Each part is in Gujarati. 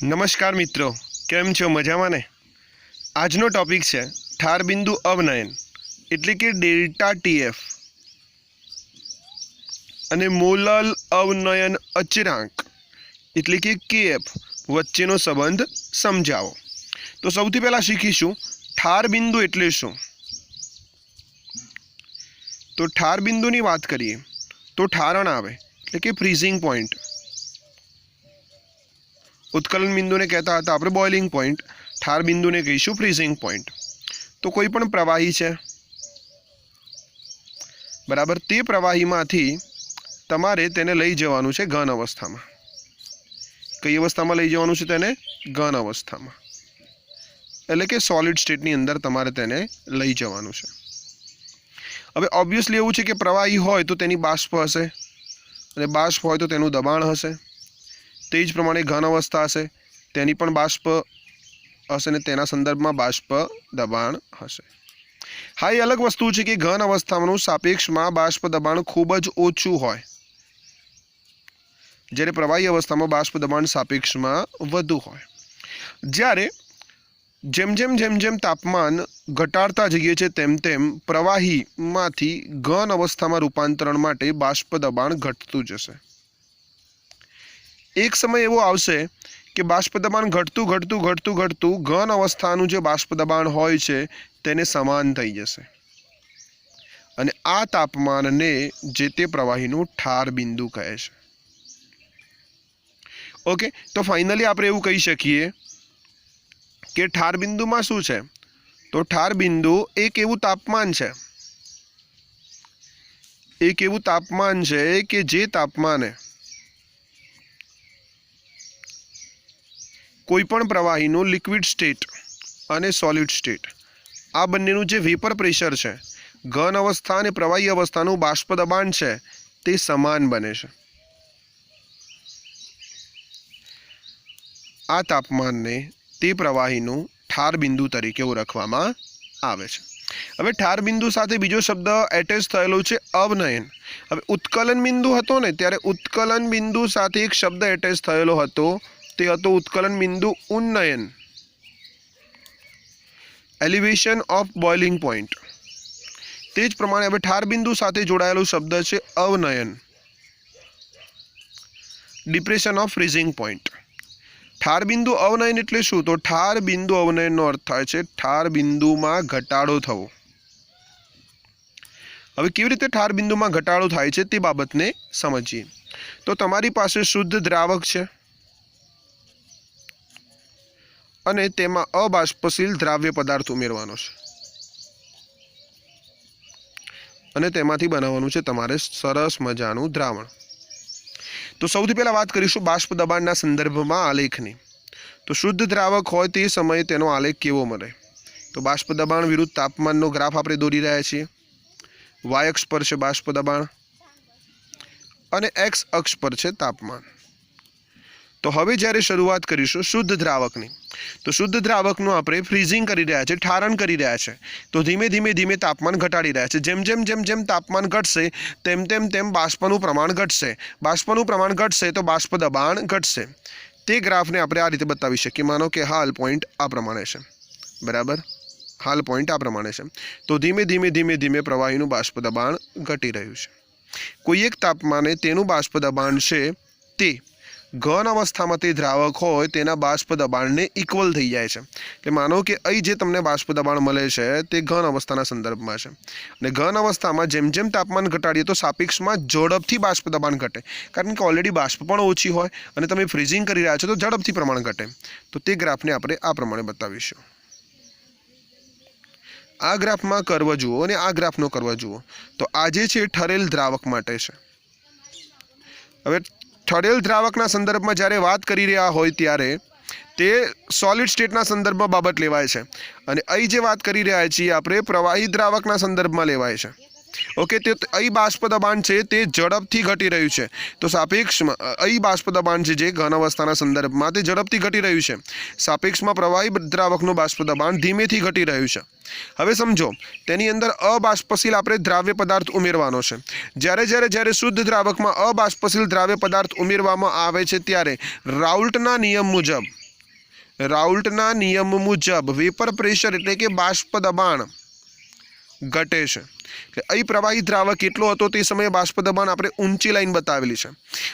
નમસ્કાર મિત્રો, કેમ છો? મજામાં ને? આજનો ટોપિક છે ઠાર બિંદુ અવનયન એટલે કે ડેલ્ટા ટીએફ અને મોલલ અવનયન અચળાંક એટલે કે કેએફ વચ્ચેનો સંબંધ સમજાવો। તો સૌથી પહેલા શીખીશું ઠાર બિંદુ એટલે શું। તો ઠાર બિંદુની વાત કરીએ તો ઠારણ આવે એટલે કે ફ્રીઝિંગ પોઈન્ટ। उत्कलन बिंदु ने कहता था આપણે બોઇલિંગ પોઈન્ટ, ઠાર બિંદુને કહીશું ફ્રીઝિંગ પોઈન્ટ। તો કોઈ પણ પ્રવાહી છે બરાબર, તે પ્રવાહીમાંથી તમારે તેને લઈ જવાનું છે ઘન અવસ્થામાં। કઈ અવસ્થામાં લઈ જવાનું છે તેને? ઘન અવસ્થામાં, એટલે કે સોલિડ સ્ટેટની અંદર તમારે તેને લઈ જવાનું છે। હવે ઓબ્વિયસલી એવું છે કે પ્રવાહી હોય તો તેની બાષ્પ હશે અને બાષ્પ હોય તો તેનું દબાણ હશે। તે જ પ્રમાણે ઘન અવસ્થા હશે, તેની પણ બાષ્પ હશે ને તેના સંદર્ભમાં બાષ્પ દબાણ હશે। હા, એ અલગ વસ્તુ છે કે ઘન અવસ્થાનું સાપેક્ષમાં બાષ્પ દબાણ ખૂબ જ ઓછું હોય, જ્યારે પ્રવાહી અવસ્થામાં બાષ્પ દબાણ સાપેક્ષમાં વધુ હોય। જ્યારે જેમ જેમ તાપમાન ઘટાડતા જઈએ છે તેમ તેમ પ્રવાહીમાંથી ઘન અવસ્થામાં રૂપાંતરણ માટે બાષ્પ દબાણ ઘટતું જશે। एक समय एवो आवशे कि बाष्प दबाण घटतुं घटतुं घटतुं घटतुं घन अवस्थानुं जे बाष्प दबाण होय छे तेने समान थई जशे अने आ तापमानने जे ते प्रवाहीनुं ठार बिंदु कहे छे। ओके, तो फाइनली आपणे एवुं कही शकीए कि ठार बिंदुमां शुं छे? तो ठार बिंदु एक एवुं तापमान छे, एक एवुं तापमान छे कि जे तापमाने कोईपण प्रवाहीનું लिक्विड स्टेट અને સોલિડ સ્ટેટ આ બંનેનું જે વેપર પ્રેશર છે, ઘન અવસ્થા અને પ્રવાહી અવસ્થાનું બાષ્પ દબાણ છે તે સમાન બને છે। આ તાપમાનને તે પ્રવાહીનું ઠાર બિંદુ તરીકે ઓળખવામાં આવે છે। હવે ઠાર બિંદુ સાથે બીજો શબ્દ એટેચ થયેલો છે અવનયન। હવે ઉત્કલન બિંદુ હતો ને ત્યારે ઉત્કલન બિંદુ સાથે એક શબ્દ એટેચ થયેલો હતો, તે હતો उत्कलन बिंदु उन्नयन, एलिवेशन ऑफ बॉइलिंग पॉइंट। तेज प्रमाणे हवे ठार बिंदु साथे जोड़ायेलो शब्द छे अवनयन, डिप्रेशन ऑफ फ्रीजिंग पॉइंट। ठार बिंदु अवनयन एटले शुं? तो ठार बिंदु अवनयननो अर्थ थाय छे ठार बिंदुमां घटाडो थवो। हवे केवी रीते ठार बिंदुमां घटाडो थाय छे ते बाबतने समजीए। तो तमारी पासे शुद्ध द्रावक छे અને તેમાં અબાષ્પશીલ દ્રાવ્ય પદાર્થ ઉમેરવાનો છે અને તેમાંથી બનાવવાનું છે તમારે સરસ મજાનું દ્રાવણ। તો સૌથી પહેલા વાત કરીશું બાષ્પ દબાણના સંદર્ભમાં આલેખની। તો શુદ્ધ દ્રાવક હોય તે સમયે તેનો આલેખ કેવો મળે? તો બાષ્પ દબાણ વિરુદ્ધ તાપમાનનો ગ્રાફ આપણે દોરી રહ્યા છીએ। વાય અક્ષ પર છે બાષ્પ દબાણ અને એક્સ અક્ષ પર છે તાપમાન। તો હવે જ્યારે શરૂઆત કરીશું શુદ્ધ દ્રાવકની, તો શુદ્ધ દ્રાવકનું આપણે ફ્રીઝિંગ કરી રહ્યા છે, ઠારણ કરી રહ્યા છે। તો ધીમે ધીમે ધીમે તાપમાન ઘટાડી રહ્યા છે। જેમ તાપમાન ઘટશે તેમ બાષ્પનું પ્રમાણ ઘટશે, બાષ્પનું પ્રમાણ ઘટશે તો બાષ્પ દબાણ ઘટશે। તે ગ્રાફને આપણે આ રીતે બતાવી શકીએ। માનો કે હાલ પોઈન્ટ આ પ્રમાણે છે, બરાબર, હાલ પોઈન્ટ આ પ્રમાણે છે। તો ધીમે ધીમે પ્રવાહીનું બાષ્પ દબાણ ઘટી રહ્યું છે। કોઈ એક તાપમાને તેનું બાષ્પ દબાણ છે તે ઘન અવસ્થામાં તે દ્રાવક હોય તેના બાષ્પ દબાણને ઇક્વલ થઈ જાય છે। એટલે માનો કે અહીં જે તમને બાષ્પ દબાણ મળે છે તે ઘન અવસ્થાના સંદર્ભમાં છે અને ઘન અવસ્થામાં જેમ તાપમાન ઘટાડીએ તો સાપેક્ષમાં ઝડપથી બાષ્પ દબાણ ઘટે, કારણ કે ઓલરેડી બાષ્પ પણ ઓછી હોય અને તમે ફ્રીઝિંગ કરી રહ્યા છો તો ઝડપથી પ્રમાણ ઘટે। તો તે ગ્રાફને આપણે આ પ્રમાણે બતાવીશું। આ ગ્રાફમાં કર્વ જુઓ અને આ ગ્રાફનો કર્વ જુઓ। તો આ જે છે ઠરેલ દ્રાવક માટે છે। હવે ठरेल द्रावकना संदर्भमां ज्यारे वात करी रह्या होय त्यारे ते सॉलिड स्टेटना संदर्भमां बाबत लेवाय छे अने अहीं जे वात करी रह्या छीए आपणे प्रवाही द्रावकना संदर्भमां लेवाय छे। ओके, तो अहीं बाष्प दबाण छे ते झड़पथी घटी रह्युं छे। तो सापेक्षमां अहीं बाष्प दबाण छे जे घन अवस्थाना संदर्भमां ते झड़पथी घटी रह्युं छे, सापेक्षमां प्रवाही द्रावकनुं बाष्प दबाण धीमेथी घटी रह्युं छे। हवे समझो तेनी अंदर अबाष्पशील आपणे द्राव्य पदार्थ उमेरवानो छे। ज्यारे ज्यारे ज्यारे शुद्ध द्रावकमां अबाष्पशील द्राव्य पदार्थ उमेरवामां आवे छे त्यारे राउल्टना नियम मुजब રાઉલ્ટના નિયમ મુજબ વેપર પ્રેશર એટલે કે બાષ્પ દબાણ ઘટે છે. એટલે અહીં પ્રવાહી દ્રાવક કેટલો હતો તે સમયે બાષ્પ દબાણ આપણે ઊંચી લાઈન બતાવેલી છે.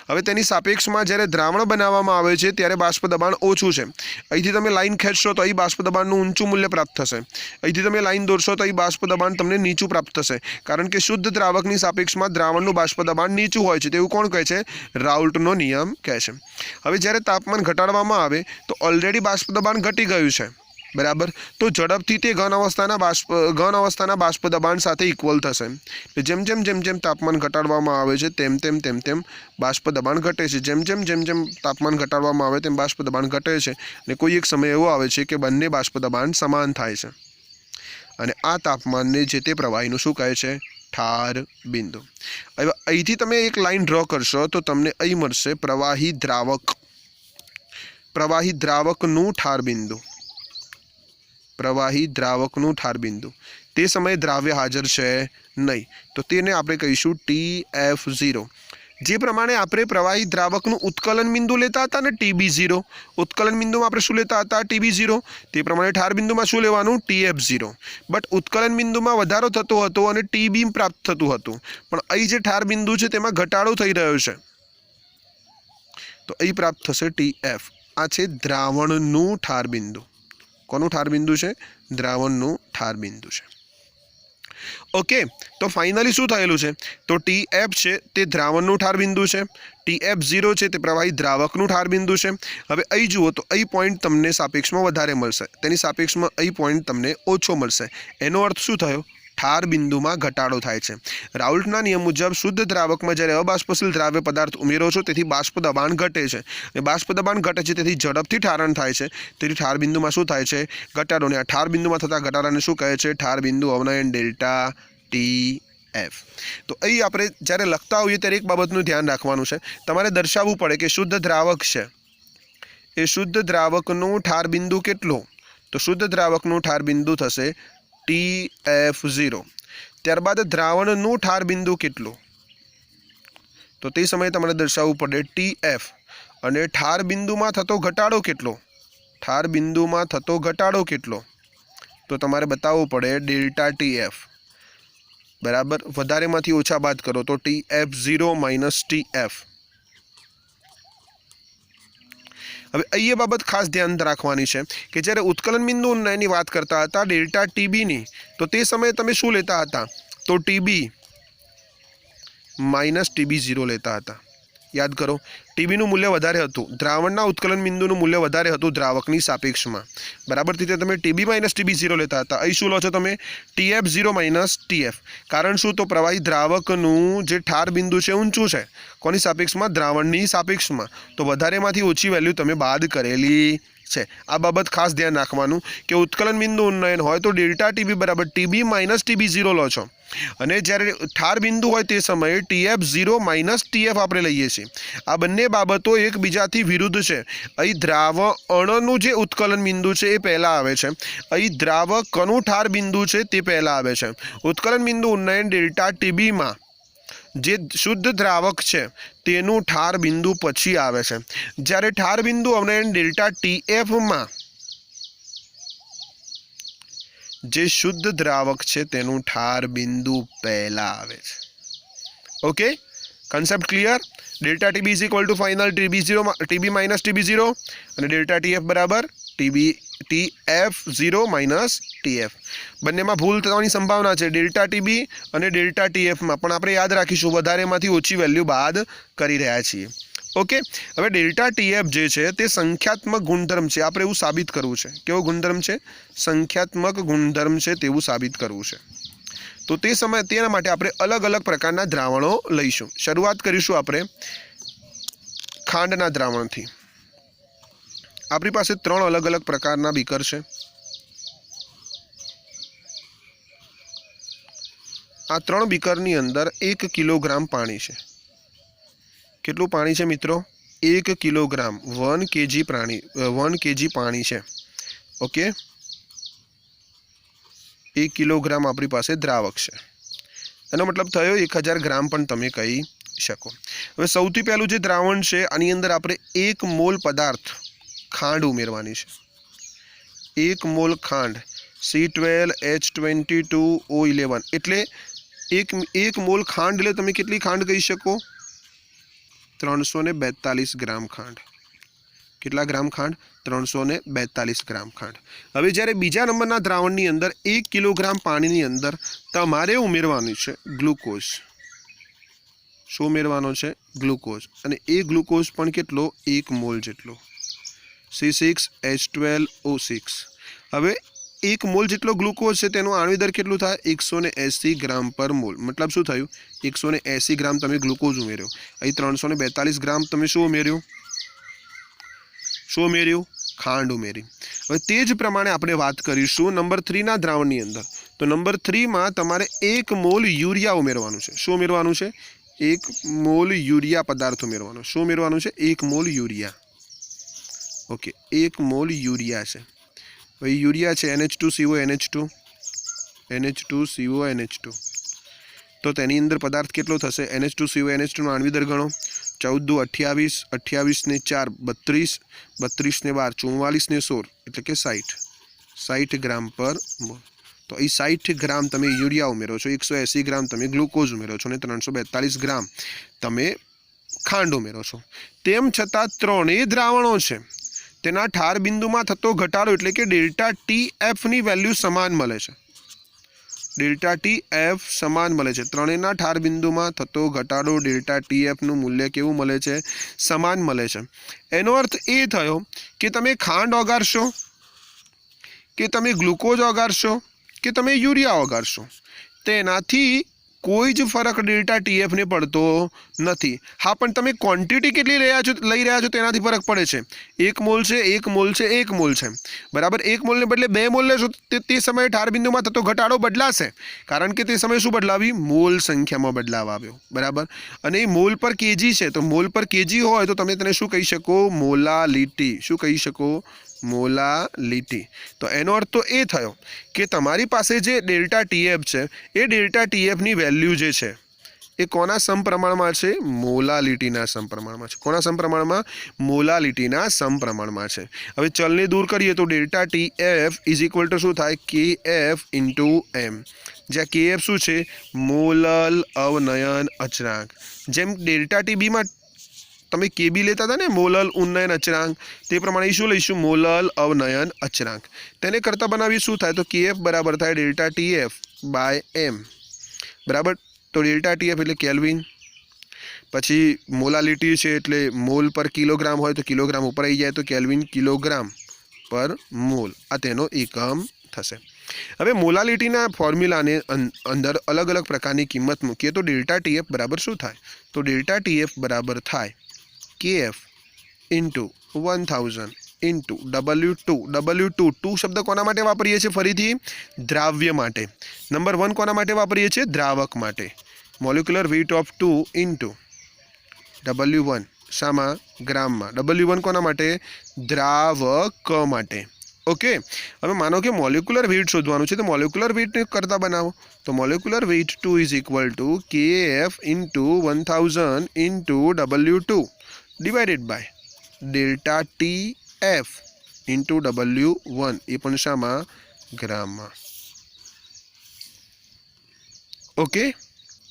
હવે તેની સાપેક્ષમાં જ્યારે દ્રાવણ બનાવવામાં આવે છે ત્યારે બાષ્પ દબાણ ઓછું છે. અહીંથી તમે લાઈન ખેંચશો તો અહીં બાષ્પ દબાણનું ઊંચું મૂલ્ય પ્રાપ્ત થશે. અહીંથી તમે લાઈન દોરશો તો અહીં બાષ્પ દબાણ તમને નીચું પ્રાપ્ત થશે, કારણ કે શુદ્ધ દ્રાવકની સાપેક્ષમાં દ્રાવણનું બાષ્પ દબાણ નીચું હોય છે. તેવું કોણ કહે છે? રાઉલ્ટનો નિયમ કહે છે. હવે જ્યારે તાપમાન ઘટાડવામાં આવે તો ઓલરેડી બાષ્પ દબાણ ઘટી ગયું છે, બરાબર. તો ઝડપથી તે ઘન અવસ્થાના બાષ્પ દબાણ સાથે ઇક્વલ થશે. જેમ જેમ તાપમાન ઘટાડવામાં આવે છે તેમ બાષ્પ દબાણ ઘટે છે. જેમ જેમ તાપમાન ઘટાડવામાં આવે તેમ બાષ્પ દબાણ ઘટે છે, અને કોઈ એક સમય એવો આવે છે કે બંને બાષ્પ દબાણ સમાન થાય છે, અને આ તાપમાનને જે તે પ્રવાહીનું શું કહે છે? ઠાર બિંદુ. હવે અહીંથી તમે એક લાઈન ડ્રો કરશો તો તમને અહીં મળશે પ્રવાહી દ્રાવકનું ઠાર બિંદુ. પ્રવાહી દ્રાવકનું ઠાર બિંદુ. તે સમયે દ્રાવ્ય હાજર છે નહીં, તો તેને આપણે કહીશું TF0. જે પ્રમાણે આપણે પ્રવાહી દ્રાવકનું ઉત્કલન બિંદુ લેતા હતા ને, TB0, ઉત્કલન બિંદુમાં આપણે શું લેતા હતા? TB0. તે પ્રમાણે ઠાર બિંદુમાં શું લેવાનું? TF0. બટ ઉત્કલન બિંદુમાં વધારો થતો હતો અને TB પ્રાપ્ત થતું હતું, પણ અહીં જે ઠાર બિંદુ છે તેમાં ઘટાડો થઈ રહ્યો છે, તો અહીં પ્રાપ્ત થશે TF. આ છે દ્રાવણનું ઠાર બિંદુ. કોનું ઠાર બિંદુ છે? દ્રાવણનું ઠાર બિંદુ છે. ઓકે, તો ફાઇનલી શું થયેલું છે? તો TF છે તે દ્રાવણનું ઠાર બિંદુ છે, TF0 છે તે પ્રવાહી દ્રાવકનું ઠાર બિંદુ છે. હવે અહીં જુઓ તો અહીં પોઈન્ટ તમને સાપેક્ષમાં વધારે મળશે, તેની સાપેક્ષમાં અહીં પોઈન્ટ તમને ઓછો મળશે. એનો અર્થ શું થયો? ઠાર બિંદુમાં ઘટાડો થાય છે. રાઉલ્ટના નિયમ મુજબ શુદ્ધ દ્રાવકમાં જ્યારે અબાષ્પશીલ દ્રાવ્ય પદાર્થ ઉમેરો છો તેથી બાષ્પ દબાણ ઘટે છે, અને બાષ્પ દબાણ ઘટે છે તેથી ઝડપથી ઠારણ થાય છે, તેથી ઠાર બિંદુમાં શું થાય છે? ઘટાડો. અને આ ઠાર બિંદુમાં થતા ઘટાડાને શું કહે છે? ઠાર બિંદુ અવનયન ડેલ્ટા TF. તો અહીં આપણે જ્યારે લખતા હોઈએ ત્યારે એક બાબતનું ધ્યાન રાખવાનું છે. તમારે દર્શાવવું પડે કે શુદ્ધ દ્રાવક છે એ શુદ્ધ દ્રાવકનું ઠાર બિંદુ કેટલું? તો શુદ્ધ દ્રાવકનું ઠાર બિંદુ થશે TF0. ત્યારબાદ દ્રાવણનું ઠાર બિંદુ કેટલું? તો તે સમયે તમારે દર્શાવવું પડે TF. અને ઠાર બિંદુમાં થતો ઘટાડો કેટલો? ઠાર બિંદુમાં થતો ઘટાડો કેટલો? તો તમારે બતાવવું પડે ડેલ્ટા TF. બરાબર. વધારેમાંથી ઓછા બાદ કરો તો TF0 - TF. હવે અહીં એ બાબત ખાસ ધ્યાન રાખવાની છે કે જ્યારે ઉત્કલન બિંદુ ઉન્નયનની વાત કરતા હતા ડેલ્ટા TBની, તો તે સમયે તમે શું લેતા હતા? તો TB - TB0 લેતા હતા. યાદ કરો, TBનું મૂલ્ય વધારે હતું, દ્રાવણના ઉત્કલન બિંદુનું મૂલ્ય વધારે હતું દ્રાવકની સાપેક્ષમાં, બરાબર. તેથી તમે TB - TB0 લેતા હતા. અહીં શું લો છો તમે? TF0 - TF. કારણ શું? તો પ્રવાહી દ્રાવકનું જે ઠાર બિંદુ છે ઊંચું છે. કોની સાપેક્ષમાં? દ્રાવણની સાપેક્ષમાં. તો વધારેમાંથી ઓછી વેલ્યુ તમે બાદ કરેલી છે. આ બાબત ખાસ ધ્યાન રાખવાનું કે ઉત્કલન બિંદુ ઉન્નયન હોય તો ડેલ્ટા TB બરાબર TB - TB0 લો છો, અને જ્યારે ઠાર બિંદુ હોય તે સમયે TF0 - TF આપણે લઈએ છીએ. આ બંને બાબતો એકબીજાથી વિરુદ્ધ છે. અહીં દ્રાવણનું જે ઉત્કલન બિંદુ છે એ પહેલાં આવે છે, અહીં દ્રાવકનું ઠાર બિંદુ છે તે પહેલાં આવે છે. ઉત્કલન બિંદુ ઉન્નયન ડેલ્ટા TBમાં જે શુદ્ધ દ્રાવક છે તેનું ઠાર બિંદુ પછી આવે છે, જ્યારે ઠાર બિંદુ અવનયન ડેલ્ટા TFમાં જે શુદ્ધ દ્રાવક છે તેનું ઠાર બિંદુ પહેલા આવે છે. Okay, concept clear? Delta TB = final TB - TB0 અને ડેલ્ટા TF બરાબર TF0 - TF. બંનેમાં ભૂલ થવાની સંભાવના છે, ડેલ્ટા TB અને ડેલ્ટા TFમાં, પણ આપણે યાદ રાખીશું વધારેમાંથી ઓછી વેલ્યુ બાદ કરી રહ્યા છીએ. ઓકે, હવે ડેલ્ટા TF જે છે તે સંખ્યાત્મક ગુણધર્મ છે. આપણે એવું સાબિત કરવું છે. કેવો ગુણધર્મ છે? સંખ્યાત્મક ગુણધર્મ છે તેવું સાબિત કરવું છે. તો તે સમય તેના માટે આપણે અલગ અલગ પ્રકારના દ્રાવણો લઈશું. શરૂઆત કરીશું આપણે ખાંડના દ્રાવણથી. આપણી પાસે 3 અલગ અલગ પ્રકારના બીકર છે. આ 3 બીકરની અંદર 1 કિલોગ્રામ પાણી છે. કેટલું પાણી છે મિત્રો? 1 કિલોગ્રામ, 1 kg પાણી છે. ઓકે, 1 કિલોગ્રામ આપણી પાસે દ્રાવક છે. એનો મતલબ થયો 1000 ગ્રામ પણ તમે કહી શકો. હવે સૌથી પહેલું જે દ્રાવણ છે આની અંદર આપણે 1 મોલ પદાર્થ ખાંડ ઉમેરવાની છે. 1 મોલ ખાંડ C12H22O11 એટલે એક મોલ ખાંડ એટલે તમે કેટલી ખાંડ કહી શકો? 342 ગ્રામ ખાંડ. કેટલા ગ્રામ ખાંડ? 342 ગ્રામ ખાંડ. હવે જ્યારે બીજા નંબરના દ્રાવણની અંદર 1 કિલોગ્રામ પાણીની અંદર તમારે ઉમેરવાનું છે ગ્લુકોઝ. શું ઉમેરવાનો છે? ગ્લુકોઝ. અને એ ગ્લુકોઝ પણ કેટલો? 1 મોલ જેટલો, C6H12O6. હવે 1 મોલ જેટલો ગ્લુકોઝ છે તેનો આણ્વિક દર કેટલું થાય? 180 ગ્રામ પર મોલ. મતલબ શું થયું? 180 ગ્રામ તમે ગ્લુકોઝ ઉમેર્યો. અહીં 342 ગ્રામ તમે શું ઉમેર્યું? શું ઉમેર્યું? ખાંડ ઉમેરી. હવે તે જ પ્રમાણે આપણે વાત કરીશું નંબર 3ના દ્રાવણની અંદર. તો નંબર 3માં તમારે 1 મોલ યુરિયા ઉમેરવાનું છે. શું ઉમેરવાનું છે? 1 મોલ યુરિયા પદાર્થ ઉમેરવાનો. શું ઉમેરવાનું છે? 1 mall urea. Okay, 1 mall urea છે. ભાઈ યુરિયા છે NH2CO NH2 તો તેની અંદર પદાર્થ કેટલો થશે? NH2CO નો આણ્વિક દર ગણો. 14 2 28, 28 ને 4 32, 32 ને 12 44 ને 16 એટલે કે 60 ગ્રામ પર મોલ. તો એ 60 ગ્રામ તમે યુરિયા ઉમેરો છો, 180 ગ્રામ તમે ગ્લુકોઝ ઉમેરો છો અને 342 ગ્રામ તમે ખાંડ ઉમેરો છો. તેમ છતાં ત્રણેય દ્રાવણો છે તેના ઠાર બિંદુમાં થતો ઘટાડો એટલે કે ડેલ્ટા TFની વેલ્યુ સમાન મળે છે. ડેલ્ટા TF સમાન મળે છે. ત્રણેયના ઠાર બિંદુમાં થતો ઘટાડો ડેલ્ટા TFનું મૂલ્ય કેવું મળે છે? સમાન મળે છે. એનો અર્થ એ થયો કે તમે ખાંડ ઓગાળશો કે તમે ગ્લુકોઝ ઓગાળશો કે તમે યુરિયા ઓગાળશો તેનાથી કોઈ જ ફરક ડેલ્ટા TFને પડતો નથી. હા, પણ તમે ક્વોન્ટિટી કેટલી લઈ રહ્યા છો તેનાથી ફરક પડે છે. 1 મોલ છે, 1 મોલ છે, 1 મોલ છે, બરાબર. 1 મોલને બદલે 2 મોલ લેશો તે સમયે ઠાર બિંદુમાં થતો ઘટાડો બદલાશે, કારણ કે તે સમયે શું બદલાવી? મોલ સંખ્યામાં બદલાવ આવ્યો, બરાબર. અને એ મોલ પર કેજી છે, તો મોલ પર કેજી હોય તો તમે તેને શું કહી શકો? મોલાલિટી. શું કહી શકો? મોલાલિટી. તો એનો અર્થ તો એ થયો કે તમારી પાસે જે ડેલ્ટા TF છે એ ડેલ્ટા TFની વેલ્યુ જે છે એ કોના સમપ્રમાણમાં છે? મોલાલિટીના સમપ્રમાણમાં છે. કોના સમપ્રમાણમાં? મોલાલિટીના સમપ્રમાણમાં છે. હવે ચલને દૂર કરીએ તો delta TF is equal two શું થાય? KF into M. જ્યાં KF શું છે? મોલલ અવનયન અચળાંક. જેમ ડેલ્ટા TBમાં તમે KB લેતા હતા ને, મોલલ ઉન્નયન અચળાંક, તે પ્રમાણે શું લઈશું? મોલલ અવનયન અચળાંક. તેને કરતા બનાવી શું થાય? તો KF બરાબર થાય ડેલ્ટા TF બાય M, બરાબર. તો ડેલ્ટા TF એટલે કેલ્વિન, પછી મોલાલિટી છે એટલે મોલ પર કિલોગ્રામ હોય તો કિલોગ્રામ ઉપર આવી જાય તો કેલ્વિન કિલોગ્રામ પર મોલ. આ તેનો એકમ થશે. હવે મોલાલિટીના ફોર્મ્યુલાને અંદર અલગ અલગ પ્રકારની કિંમત મૂકીએ તો ડેલ્ટા TF બરાબર શું થાય? તો ડેલ્ટા TF બરાબર થાય KF into 1000 into W2. Two શબ્દ કોના માટે વાપરીએ છીએ? ફરીથી દ્રાવ્ય માટે. નંબર 1 કોના માટે વાપરીએ છીએ? દ્રાવક માટે. Molecular weight of 2 into W1 શામાં? ગ્રામમાં. W1 કોના માટે? દ્રાવક માટે. ઓકે. હવે માનો કે મોલિક્યુલર વેઇટ શોધવાનું છે તો મોલિક્યુલર વેઇટને કરતા બનાવો. તો molecular weight 2 is equal to KF into 1000 into W2 divided by delta TF into W1 એ પણ શામાં? ગ્રામમાં. Okay,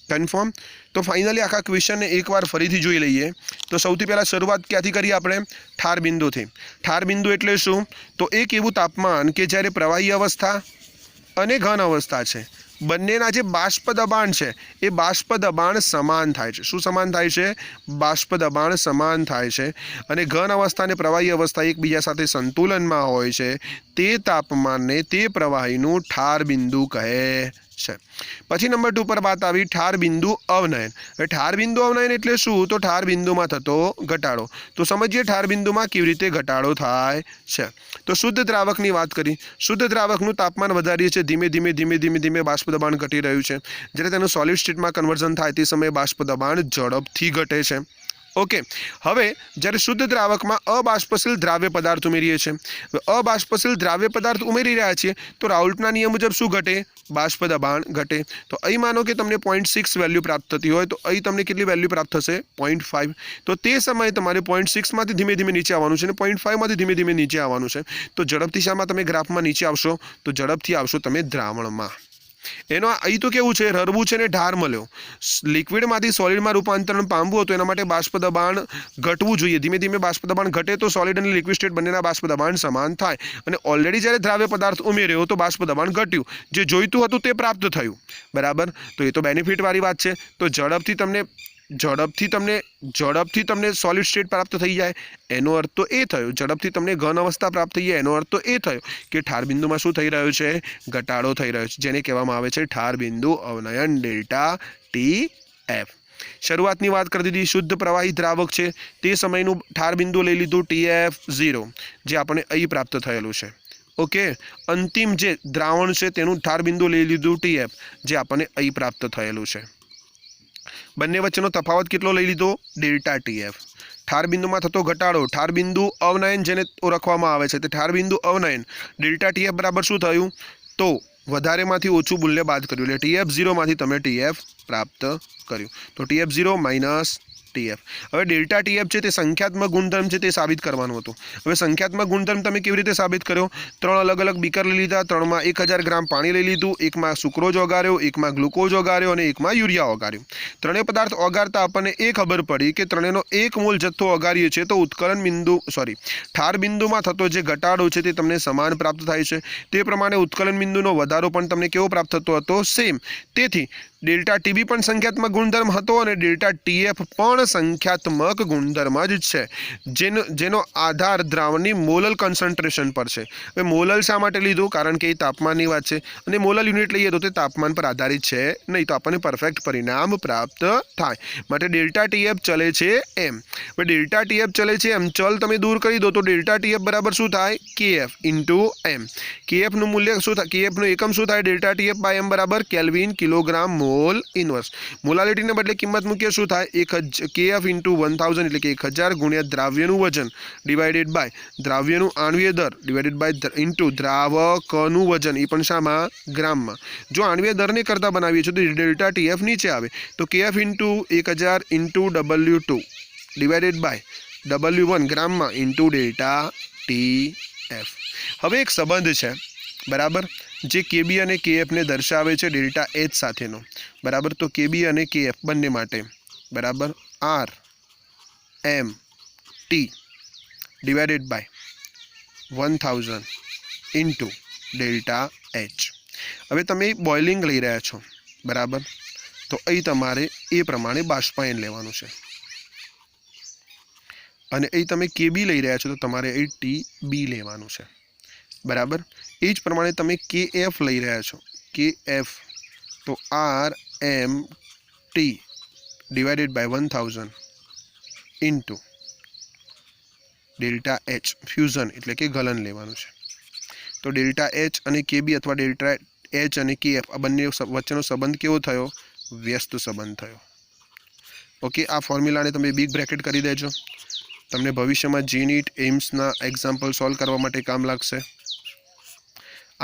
confirm. તો ફાઇનલી આખા ક્વેશ્ચનને એકવાર ફરીથી જોઈ લઈએ. તો સૌથી પહેલાં શરૂઆત ક્યાંથી કરીએ આપણે? ઠાર બિંદુથી. ઠાર બિંદુ એટલે શું? તો એક એવું તાપમાન કે જ્યારે પ્રવાહી અવસ્થા અને ઘન અવસ્થા છે બંનેના જે બાષ્પ દબાણ છે એ બાષ્પ દબાણ સમાન થાય છે. શું સમાન થાય છે? બાષ્પ દબાણ સમાન થાય છે. અને ઘન અવસ્થા અને પ્રવાહી અવસ્થા એકબીજા સાથે સંતુલનમાં હોય છે. તે તાપમાનને તે પ્રવાહીનું ઠાર બિંદુ કહે છે. પછી નંબર 2 પર વાત આવી ઠાર બિંદુ અવનયન. હવે ઠાર બિંદુ અવનયન એટલે શું? તો ઠાર બિંદુમાં થતો ઘટાડો. તો સમજીએ ઠાર બિંદુમાં કેવી રીતે ઘટાડો થાય છે. તો શુદ્ધ દ્રાવકની વાત કરી. શુદ્ધ દ્રાવકનું તાપમાન વધારીએ છીએ, ધીમે ધીમે બાષ્પ દબાણ ઘટી રહ્યું છે. જ્યારે તેનું સોલિડ સ્ટેટમાં કન્વર્ઝન થાય તે સમયે બાષ્પ દબાણ ઝડપથી ઘટે છે. ओके, हवे જ્યારે શુદ્ધ દ્રાવકમાં અબાષ્પશીલ દ્રાવ્ય પદાર્થ ઉમેરીએ છીએ, અબાષ્પશીલ દ્રાવ્ય પદાર્થ ઉમેરી રહ્યા છીએ તો રાઉલ્ટના નિયમ મુજબ શું ઘટે? બાષ્પ દબાણ ઘટે. તો અહીં માનો કે તમને 0.6 વેલ્યુ પ્રાપ્ત થતી હોય તો અહીં તમને કેટલી વેલ્યુ પ્રાપ્ત થશે? 0.5. તો તે સમયે તમારે 0.6 માંથી ધીમે ધીમે નીચે આવવાનું છે અને 0.5 માંથી ધીમે ધીમે નીચે આવવાનું છે. તો ઝડપથી શામાં તમે ગ્રાફમાં નીચે આવશો? તો ઝડપથી આવશો તમે દ્રાવણમાં. એનો અહીં તો કેવું છે? રરવું છે ને ઢાર મળ્યો. લિક્વિડમાંથી સોલિડમાં રૂપાંતરણ પામવું હતું એના માટે બાષ્પ દબાણ ઘટવું જોઈએ. ધીમે ધીમે બાષ્પ દબાણ ઘટે તો સોલિડ અને લિક્વિડ સ્ટેટ બંનેના બાષ્પ દબાણ સમાન થાય. અને ઓલરેડી જ્યારે દ્રાવ્ય પદાર્થ ઉમેર્યો તો બાષ્પ દબાણ ઘટ્યું, જે જોઈતું હતું તે પ્રાપ્ત થયું. બરાબર, તો એ તો બેનિફિટવાળી વાત છે. તો ઝડપથી તમને સોલિડ સ્ટેટ પ્રાપ્ત થઈ જાય એનો અર્થ તો એ થયો. ઝડપથી તમને ઘન અવસ્થા પ્રાપ્ત થઈ જાય એનો અર્થ તો એ થયો કે ઠાર બિંદુમાં શું થઈ રહ્યો છે? ઘટાડો થઈ રહ્યો છે, જેને કહેવામાં આવે છે ઠાર બિંદુ અવનયન ડેલ્ટા TF. શરૂઆતની વાત કરી દીધી. શુદ્ધ પ્રવાહી દ્રાવક છે તે સમયનું ઠાર બિંદુ લઈ લીધું TF0, જે આપણે અહીં પ્રાપ્ત થયેલું છે. ઓકે, અંતિમ જે દ્રાવણ છે તેનું ઠાર બિંદુ લઈ લીધું TF, જે આપણને અહીં પ્રાપ્ત થયેલું છે. બંને વચ્ચેનો તફાવત કેટલો લઈ લીધો? Delta TF. ઠાર બિંદુમાં થતો ઘટાડો, ઠાર બિંદુ અવનયન જેને ઓળખવામાં આવે છે, તે ઠાર બિંદુ અવનયન ડેલ્ટા TF બરાબર શું થયું? તો વધારેમાંથી ઓછું મૂલ્ય બાદ કર્યું, એટલે TF0 માંથી તમે TF પ્રાપ્ત કર્યું. તો TF0 માઇનસ TF. હવે ડેલ્ટા TF છે તે સંખ્યાત્મક ગુણધર્મ છે તે સાબિત કરવાનું હતું. હવે સંખ્યાત્મક ગુણધર્મ તમે કેવી રીતે સાબિત કર્યો? 3 અલગ અલગ બીકર લઈ લીધા, 3માં 1000 ગ્રામ પાણી લઈ લીધું, એકમાં સુક્રોઝ ઓગાળ્યો, એકમાં ગ્લુકોઝ ઓગાળ્યો અને એકમાં યુરિયા ઓગાળ્યું. ત્રણેય પદાર્થ ઓગાળતા આપણને એ ખબર પડી કે ત્રણેયનો 1 મોલ જથ્થો ઓગાળીએ છીએ તો ઠાર બિંદુમાં થતો જે ઘટાડો છે તે તમને સમાન પ્રાપ્ત થાય છે. તે પ્રમાણે ઉત્કલન બિંદુનો વધારો પણ તમને કેવો પ્રાપ્ત થતો હતો? સેમ. તેથી ડેલ્ટા TB પણ સંખ્યાત્મક ગુણધર્મ હતો અને ડેલ્ટા TF પણ સંખ્યાત્મક ગુણધર્મ જ છે, જેનો આધાર દ્રાવણની મોલલ કોન્સન્ટ્રેશન પર છે. હવે મોલલ શા માટે લીધું? કારણ કે એ તાપમાનની વાત છે અને મોલલ યુનિટ લઈએ તો તે તાપમાન પર આધારિત છે નહીં, તો આપણને પરફેક્ટ પરિણામ પ્રાપ્ત થાય. માટે ડેલ્ટા TF ચલે છે એમ. હવે ડેલ્ટા TF ચલે છે એમ, ચલ તમે દૂર કરી દો તો ડેલ્ટા TF બરાબર શું થાય? KF into M. KFનું મૂલ્ય શું થાય? KFનું એકમ શું થાય? ડેલ્ટા TF બાય M બરાબર કેલ્વિન કિલોગ્રામ મોલ ઇનવર્સ. મોલાલિટીને બદલે કિંમત મૂકીએ શું થાય? KF ઇન્ટુ 1000 એટલે કે 1000 ગુણ્યા દ્રાવ્યનું વજન ડિવાઇડેડ બાય દ્રાવ્યનું આણ્વીય દર ડિવાઇડેડ બાય ઇન્ટુ દ્રાવકનું વજન, એ પણ શામાં? ગ્રામમાં. જો આણ્વીય દરને કરતા બનાવીએ છીએ તો ડેલ્ટા TF નીચે આવે તો KF into 1000 into W2 divided by W1 ગ્રામમાં ઇન્ટુ ડેલ્ટા TF. હવે એક સંબંધ છે, બરાબર, જે KB અને KF ને દર્શાવે છે ડેલ્ટા H સાથેનો. બરાબર, તો KB અને KF બંને માટે બરાબર RMT divided by 1000 into delta H. હવે તમે બોઇલિંગ લઈ રહ્યા છો, બરાબર, તો અહીં તમારે એ પ્રમાણે બાષ્પાયન લેવાનું છે અને અહીં તમે KB લઈ રહ્યા છો તો તમારે અહીં TB લેવાનું છે. બરાબર, એ જ પ્રમાણે તમે KF લઈ રહ્યા છો, KF તો RMT divided by 1000 into delta H fusion એટલે કે ગલન લેવાનું છે. તો ડેલ્ટા H અને KB અથવા ડેલ્ટા H અને KF આ બંને વચ્ચેનો સંબંધ કેવો થયો? વ્યસ્ત સંબંધ થયો. ઓકે, આ ફોર્મ્યુલાને તમે બિગ બ્રેકેટ કરી દેજો. તમને ભવિષ્યમાં GNET એમ્સના એક્ઝામ્પલ સોલ્વ કરવા માટે કામ લાગશે.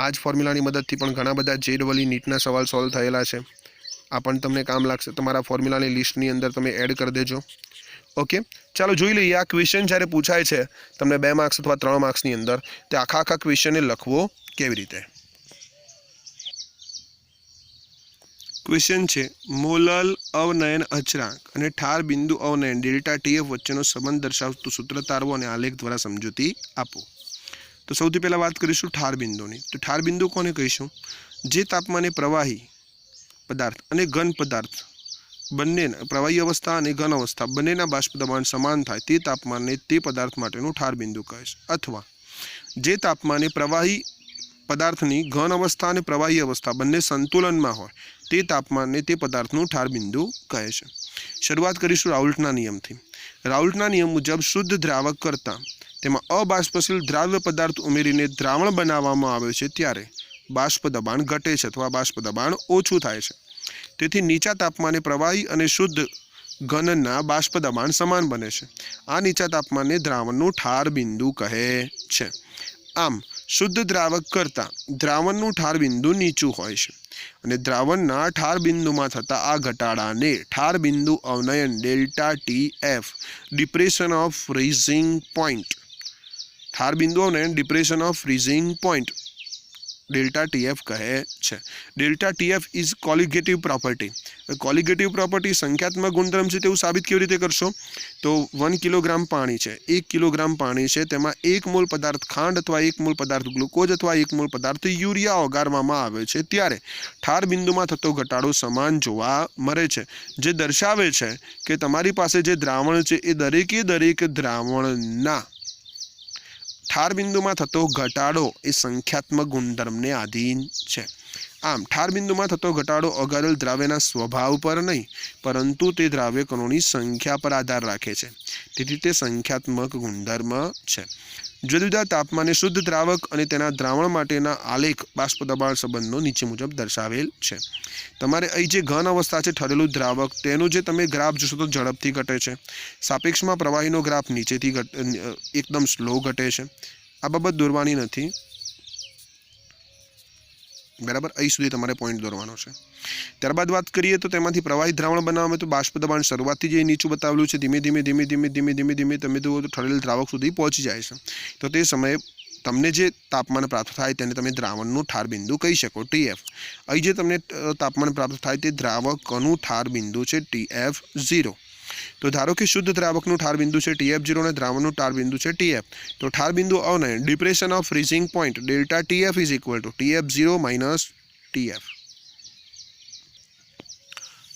આ જ ફોર્મ્યુલાની મદદથી પણ ઘણા બધા JEE નીટના સવાલ સોલ્વ થયેલા છે. આ પણ તમને કામ લાગશે. તમારા ફોર્મ્યુલાની લિસ્ટની અંદર તમે એડ કરી દેજો. ઓકે, ચાલો જોઈ લઈએ આ ક્વેશ્ચન જ્યારે પૂછાય છે તમને 2 માર્ક્સ અથવા 3 માર્ક્સની અંદર, તે આખા ક્વેશ્ચનને લખવો કેવી રીતે. ક્વેશ્ચન છે મોલલ અવનયન અચળાંક અને ઠાર બિંદુ અવનયન ડેલ્ટા TF વચ્ચેનો સંબંધ દર્શાવતું સૂત્ર તારવો અને આલેખ દ્વારા સમજૂતી આપો. તો સૌથી પહેલાં વાત કરીશું ઠાર બિંદુની. તો ઠાર બિંદુ કોને કહીશું? જે તાપમાને પ્રવાહી પદાર્થ અને ઘન પદાર્થ બંનેના પ્રવાહી અવસ્થા અને ઘન અવસ્થા બંનેના બાષ્પ દબાણ સમાન થાય તે તાપમાનને તે પદાર્થ માટેનું ઠાર બિંદુ કહે છે. અથવા જે તાપમાને પ્રવાહી પદાર્થની ઘન અવસ્થા અને પ્રવાહી અવસ્થા બંને સંતુલનમાં હોય તે તાપમાનને તે પદાર્થનું ઠાર બિંદુ કહે છે. શરૂઆત કરીશું રાઉલ્ટના નિયમથી. રાઉલ્ટના નિયમ મુજબ શુદ્ધ દ્રાવક કરતાં તેમાં અબાષ્પશીલ દ્રાવ્ય પદાર્થ ઉમેરીને દ્રાવણ બનાવવામાં આવે છે ત્યારે બાષ્પ દબાણ ઘટે છે અથવા બાષ્પ દબાણ ઓછું થાય છે. તેથી નીચા તાપમાને પ્રવાહી અને શુદ્ધ ઘનના બાષ્પ દબાણ સમાન બને છે। આ નીચા તાપમાને દ્રાવણનું ઠાર બિંદુ કહે છે। આમ શુદ્ધ દ્રાવક કરતાં દ્રાવણનું ઠાર બિંદુ નીચું હોય છે અને દ્રાવણના ઠાર બિંદુમાં થતા આ ઘટાડાને ઠાર બિંદુ અવનયન delta TF depression of freezing point ઠાર બિંદુ અવનયન depression of freezing point delta TF कहे छे। Delta TF is colligative property. Colligative property संख्यात्मक गुणधर्म है तेवुं साबित केवी रीते करशो? तो 1 किलोग्राम पाणी है, 1 किलोग्राम पाणी है तेमां 1 मोल पदार्थ खांड अथवा 1 मोल पदार्थ ग्लूकोज अथवा 1 मोल पदार्थ यूरिया ओगाळवामां आवे छे त्यारे ठार बिंदुमां थतो घटाडो समान जोवा मळे छे, जे दर्शावे छे के तमारी पासे जे द्रावण छे ए दरेके दरेक द्रावणना ठार बिंदु में थतो घटाडो ए संख्यात्मक गुणधर्म ने आधीन है। आम ठार बिंदु में थतो घटाडो अगाडेल द्राव्यना स्वभाव पर नहीं परंतु ते द्राव्य कणोनी संख्या पर आधार राखे छे, तेथी ते संख्यात्मक गुणधर्म है। जुदा जुदा तापमाने शुद्ध द्रावक अने तेना द्रावण माटेना आलेख बाष्प दबाण संबंधनो नीचे मुजब दर्शावेल छे। तमारे अहीं जे घन अवस्था छे ठरेलुं द्रावक तेनो जे तमे ग्राफ जोशो तो झड़पथी घटे छे, सापेक्षमां प्रवाहीनो ग्राफ नीचेथी एकदम स्लो घटे छे। आ बाबत दौरवानी नथी, बराबर। अहीं सुधी तमारे पॉइंट दौरवानो छे। त्यारबाद बात करिए तो तेमांथी प्रवाही द्रावण बनाववामां तो बाष्प दबाण शरूआतथी जे नीचुं बतावेलुं छे धीमे धीमे धीमे धीमे धीमे धीमे धीमे तमे जुओ तो ठरेल द्रावक सुधी पहोंची जाय छे। तो ते समये तमने जे तापमान प्राप्त थाय तेने तमे द्रावणनुं ठार बिंदु कही शको TF। અહીં જે તમને તાપમાન પ્રાપ્ત થાય તે દ્રાવકનું ઠાર બિંદુ છે TF0। तो धारो कि शुद्ध द्रावकનું ઠાર બિંદુ છે TF0 અને દ્રાવણનું ઠાર બિંદુ છે TF। તો ઠાર બિંદુ અવનયન depression of freezing point delta TF is equal to TF0 minus TF।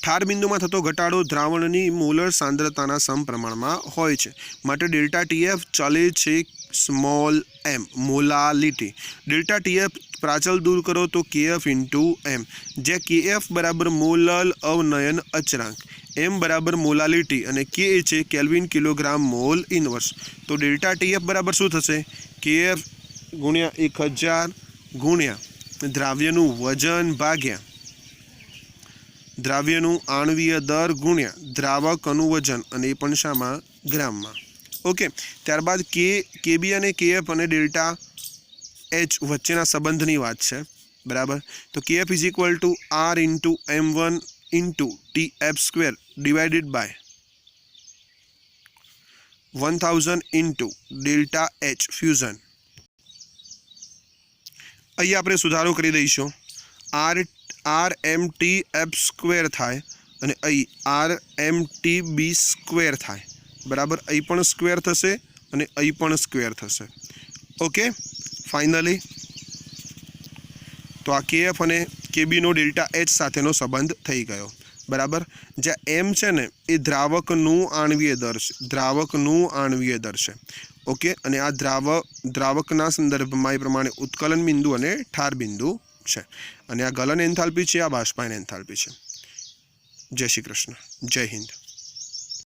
ઠાર બિંદુમાં થતો ઘટાડો દ્રાવણની મોલર સાંદ્રતાના સમપ્રમાણમાં હોય છે, માટે ડેલ્ટા TF ચલે છે small m molality. Delta TF प्राचल दूर करो तो KF इंटू M, जे KF बराबर मोलल अवनयन अचरांक, M बराबर मोलालिटी और K है केल्विन किलोग्राम मोल इनवर्स। तो डेल्टा TF बराबर शू थशे? KF गुणिया 1000 गुणिया द्राव्यनु वजन भाग्या द्राव्यनु आणवीय दर गुणिया द्रावकनु वजन अने पण शामां ग्राममां। ओके, त्यारबाद KB अने KF अने डेल्टा H वच्चेना संबंधनी वात छे, बराबर। तो KF is equal to R into M1 into TF square divided by 1000 into delta H fusion. अहीं आपणे सुधारो करी दईशुं, RMTF स्क्वेर थाय अने अहीं RMTB स्क्वेर थाय, बराबर। अहीं पण स्क्वेर थशे अने अहीं पण स्क्वेर थशे। ओके, फाइनली तो आ KF अने KB नो डेल्टा H साथेनो संबंध थई गयो, बराबर। ज्यां M छे ने ए द्रावकनुं आणवीय दर छे, द्रावकनुं आणवीय दर छे। ओके, अने आ द्रावकना संदर्भमां ए प्रमाणे उत्कलन बिंदु अने ठार बिंदु छे, अने आ गलन एंथाल्पी छे, आ बाष्पायन एंथाल्पी छे। जय श्री कृष्ण, जय हिंद।